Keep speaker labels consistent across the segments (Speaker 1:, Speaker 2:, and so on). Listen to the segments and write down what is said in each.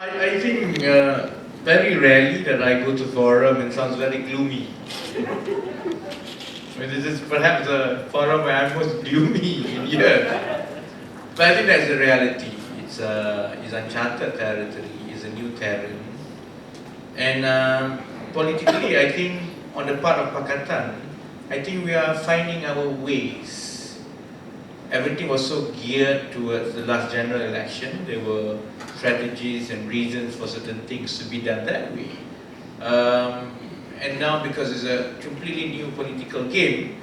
Speaker 1: I think very rarely that I go to forum and sounds very gloomy. I mean, this is perhaps the forum where I'm most gloomy in here. But I think that's the reality. It's uncharted territory, it's a new terrain. And politically, I think on the part of Pakatan, I think we are finding our ways. Everything was so geared towards the last general election. There were strategies and reasons for certain things to be done that way. And now, because it's a completely new political game,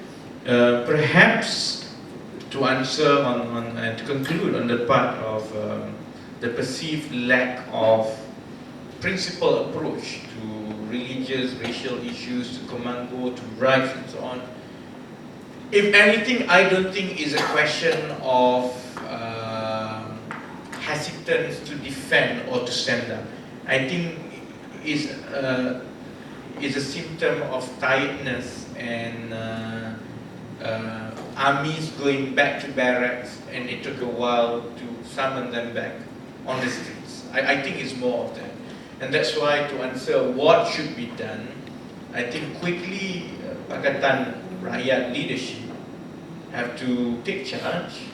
Speaker 1: perhaps to answer and to conclude on the part of the perceived lack of principled approach to religious, racial issues, to commando, to rights and so on. If anything, I don't think it's a question of hesitance to defend or to stand up. I think it's a symptom of tiredness and armies going back to barracks, and it took a while to summon them back on the streets. I think it's more of that. And that's why, to answer what should be done, I think quickly Pakatan Rakyat leadership have to take charge.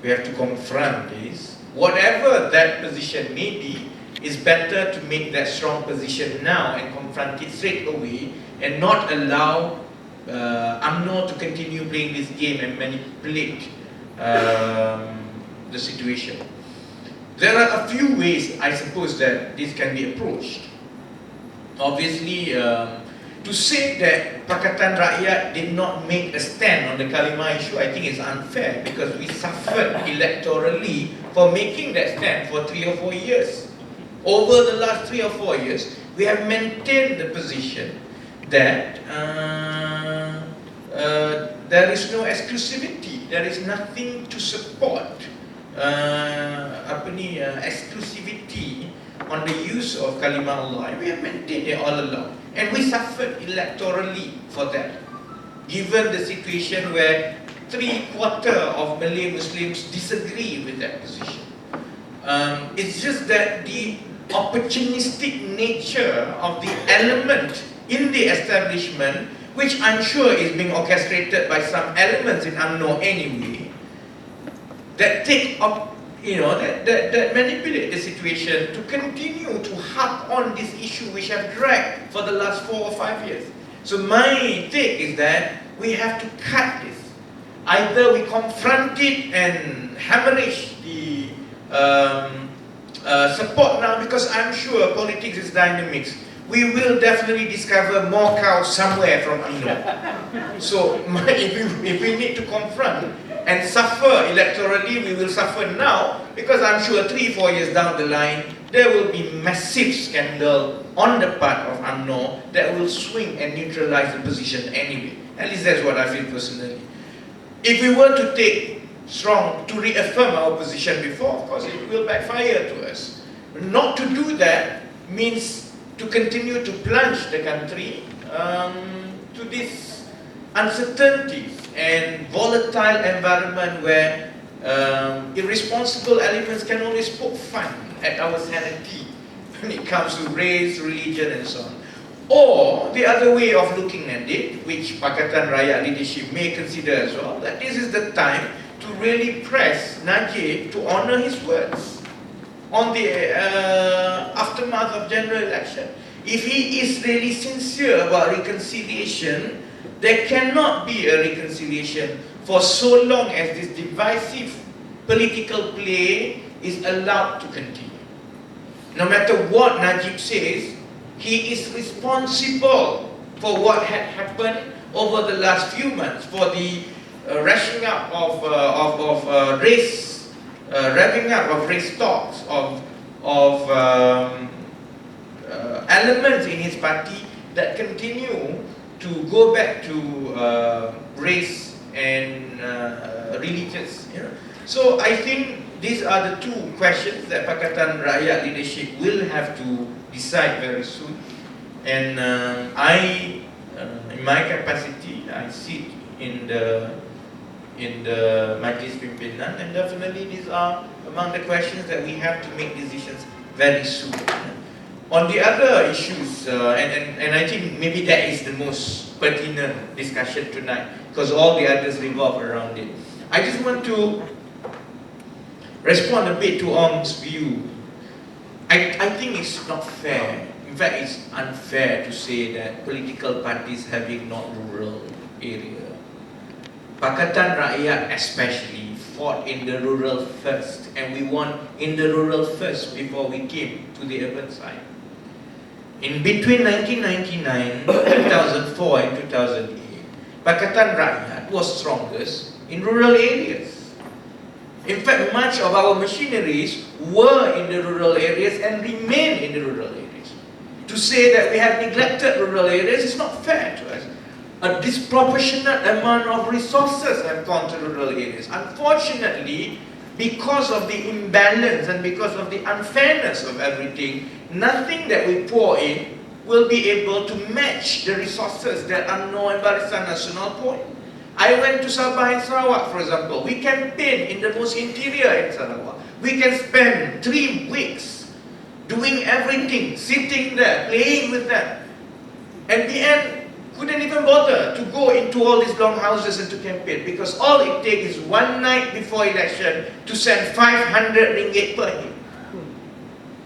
Speaker 1: We have to confront this. Whatever that position may be, it's better to make that strong position now and confront it straight away and not allow UMNO to continue playing this game and manipulate the situation. There are a few ways, I suppose, that this can be approached. Obviously, to say that Pakatan Rakyat did not make a stand on the Kalimah issue, I think is unfair, because we suffered electorally for making that stand for 3 or 4 years. Over the last 3 or 4 years, we have maintained the position that there is no exclusivity, there is nothing to support exclusivity on the use of Kalimah Allah. We have maintained it all along, and we suffered electorally for that, given the situation where 3/4 of Malay Muslims disagree with that position. It's just that the opportunistic nature of the element in the establishment, which I'm sure is being orchestrated by some elements in UMNO anyway, that take up, that manipulate the situation to continue to harp on this issue which have dragged for the last 4 or 5 years. So my take is that we have to cut this. Either we confront it and hemorrhage the support now, because I'm sure politics is dynamics. We will definitely discover more cows somewhere from UMNO. So if we need to confront and suffer electorally, we will suffer now, because I'm sure 3-4 years down the line, there will be massive scandal on the part of UMNO that will swing and neutralize the position anyway. At least that's what I feel personally. If we were to take strong, to reaffirm our position before, of course it will backfire to us. Not to do that means to continue to plunge the country to this uncertainties and volatile environment where irresponsible elements can always poke fun at our sanity when it comes to race, religion and so on. Or the other way of looking at it, which Pakatan Rakyat leadership may consider as well, that this is the time to really press Najib to honour his words on the aftermath of general election. If he is really sincere about reconciliation, there cannot be a reconciliation for so long as this divisive political play is allowed to continue. No matter what Najib says, he is responsible for what had happened over the last few months, for the revving up of race, revving up of race talks, of elements in his party that continue to go back to race and religious. So I think these are the two questions that Pakatan Rakyat leadership will have to decide very soon. And in my capacity, I sit in the Majlis Pimpinan, and definitely these are among the questions that we have to make decisions very soon. On the other issues, and I think maybe that is the most pertinent discussion tonight, because all the others revolve around it. I just want to respond a bit to Ong's view. I think it's not fair. In fact, it's unfair to say that political parties have ignored rural area. Pakatan Rakyat especially fought in the rural first, and we won in the rural first before we came to the urban side. In between 1999, 2004 and 2008, Pakatan Rakyat was strongest in rural areas. In fact, much of our machineries were in the rural areas and remain in the rural areas. To say that we have neglected rural areas is not fair to us. A disproportionate amount of resources have gone to rural areas. Unfortunately, because of the imbalance and because of the unfairness of everything, nothing that we pour in will be able to match the resources that UMNO and Barisan Nasional pour in. I went to Sabah and Sarawak, for example. We campaign in the most interior in Sarawak. We can spend 3 weeks doing everything, sitting there, playing with them. And the end, couldn't even bother to go into all these long houses and to campaign, because all it takes is one night before election to send 500 ringgit per head.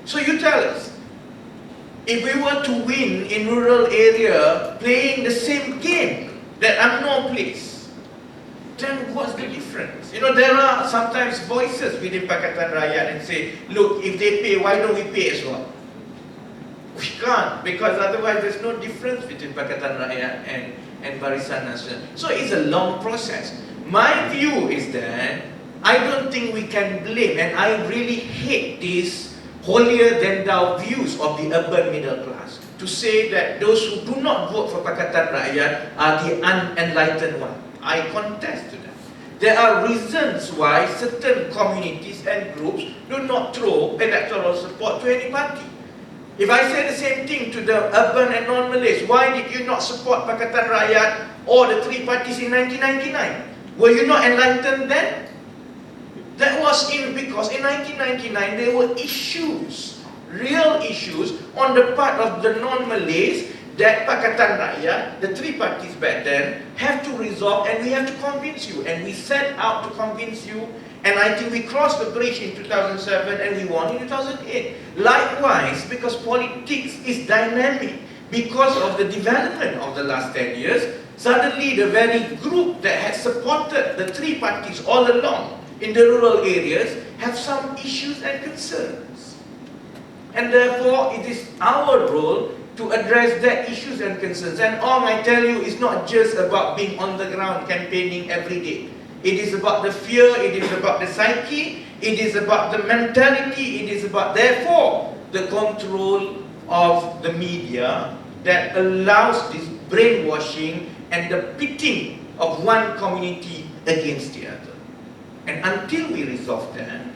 Speaker 1: So you tell us, if we were to win in rural area playing the same game that UMNO plays, then what's the difference? You know, there are sometimes voices within Pakatan Rakyat and say, look, if they pay, why don't we pay as well? We can't, because otherwise there's no difference between Pakatan Rakyat and Barisan Nasional. So it's a long process. My view is that I don't think we can blame, and I really hate these holier-than-thou views of the urban middle class, to say that those who do not vote for Pakatan Rakyat are the unenlightened ones. I contest to that. There are reasons why certain communities and groups do not throw electoral support to any party. If I say the same thing to the urban and non-Malays, why did you not support Pakatan Rakyat or the 3 parties in 1999? Were you not enlightened then? That was because in 1999 there were issues, real issues on the part of the non-Malays that Pakatan Rakyat, the 3 parties back then, have to resolve, and we have to convince you. And we set out to convince you, and I think we crossed the bridge in 2007 and we won in 2008. Likewise, because politics is dynamic, because of the development of the last 10 years, suddenly the very group that had supported the 3 parties all along in the rural areas have some issues and concerns. And therefore, it is our role to address their issues and concerns. And I tell you, it's not just about being on the ground campaigning every day. It is about the fear, it is about the psyche, it is about the mentality, it is about, therefore, the control of the media that allows this brainwashing and the pitting of one community against the other. And until we resolve that,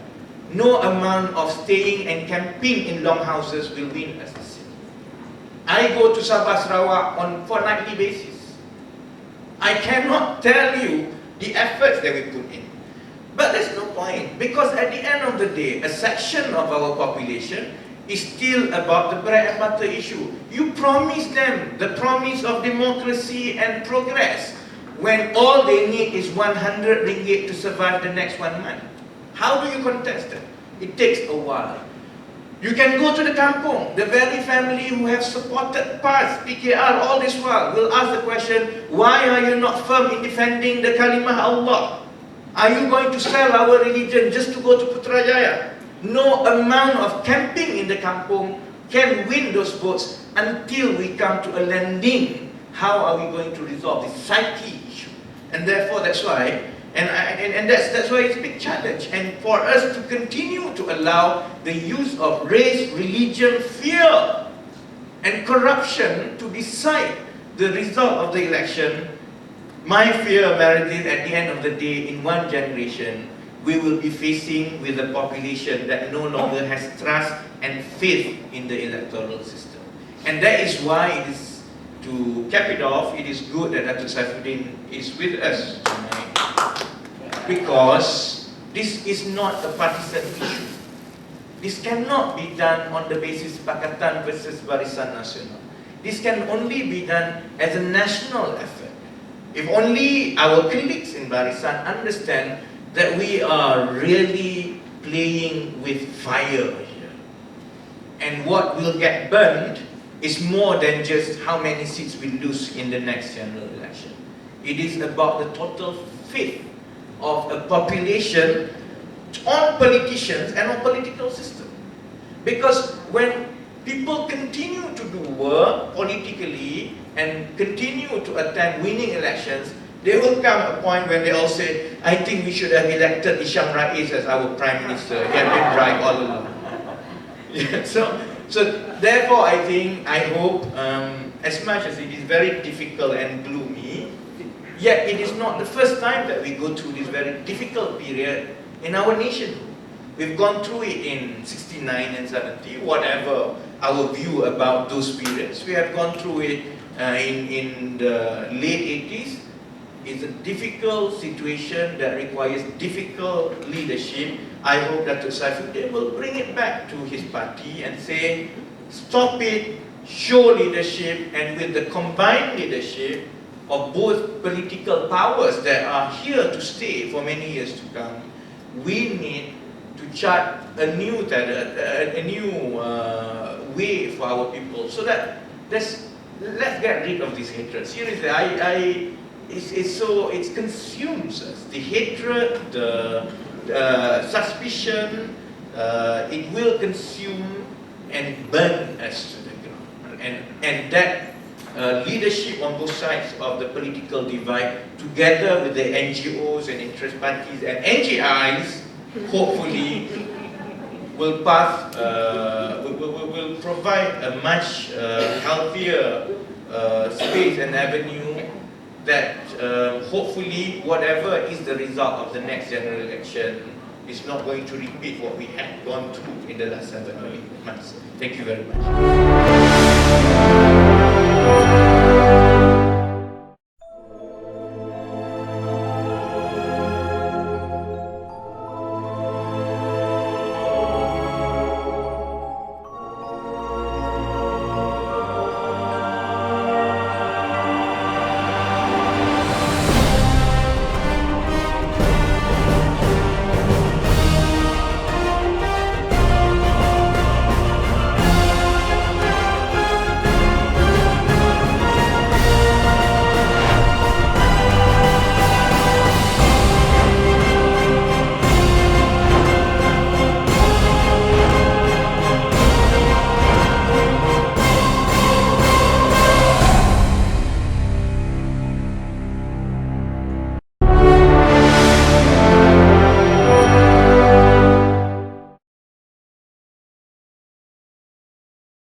Speaker 1: no amount of staying and camping in long houses will win us. I go to Sabah, Sarawak on fortnightly basis. I cannot tell you the efforts that we put in. But there's no point, because at the end of the day, a section of our population is still about the bread and butter issue. You promise them the promise of democracy and progress when all they need is 100 ringgit to survive the next 1 month. How do you contest it? It takes a while. You can go to the kampung. The very family who have supported PAS, PKR all this while will ask the question, why are you not firm in defending the Kalimah Allah? Are you going to sell our religion just to go to Putrajaya? No amount of camping in the kampung can win those votes until we come to a landing. How are we going to resolve this psyche issue? And therefore, that's why And that's why it's a big challenge. And for us to continue to allow the use of race, religion, fear, and corruption to decide the result of the election, my fear, Meredith, at the end of the day, in 1 generation, we will be facing with a population that no longer has trust and faith in the electoral system. And that is why it is, to cap it off, it is good that Datuk Saifuddin is with us tonight. Because this is not a partisan issue. This cannot be done on the basis Pakatan versus Barisan Nasional. This can only be done as a national effort. If only our colleagues in Barisan understand that we are really playing with fire here. And what will get burned is more than just how many seats we lose in the next general election. It is about the total faith of a population on politicians and on political system. Because when people continue to do work politically and continue to attend winning elections, there will come a point when they all say, I think we should have elected Isham Rais as our Prime Minister. He had been right all along. Yeah, so therefore I hope, as much as it is very difficult and gloomy, yet it is not the first time that we go through this very difficult period in our nation. We've gone through it in 69 and 70, whatever our view about those periods. We have gone through it in the late 80s. It's a difficult situation that requires difficult leadership. I hope that Saifuddin will bring it back to his party and say, stop it, show leadership, and with the combined leadership of both political powers that are here to stay for many years to come, we need to chart a new way for our people, so that let's get rid of this hatred. Seriously, it consumes us. The hatred, the suspicion, it will consume and burn us to the ground. And that leadership on both sides of the political divide, together with the NGOs and interest parties and NGIs, hopefully will provide a much healthier space and avenue that hopefully whatever is the result of the next general election is not going to repeat what we had gone through in the last 7 or 8 months. Thank you very much.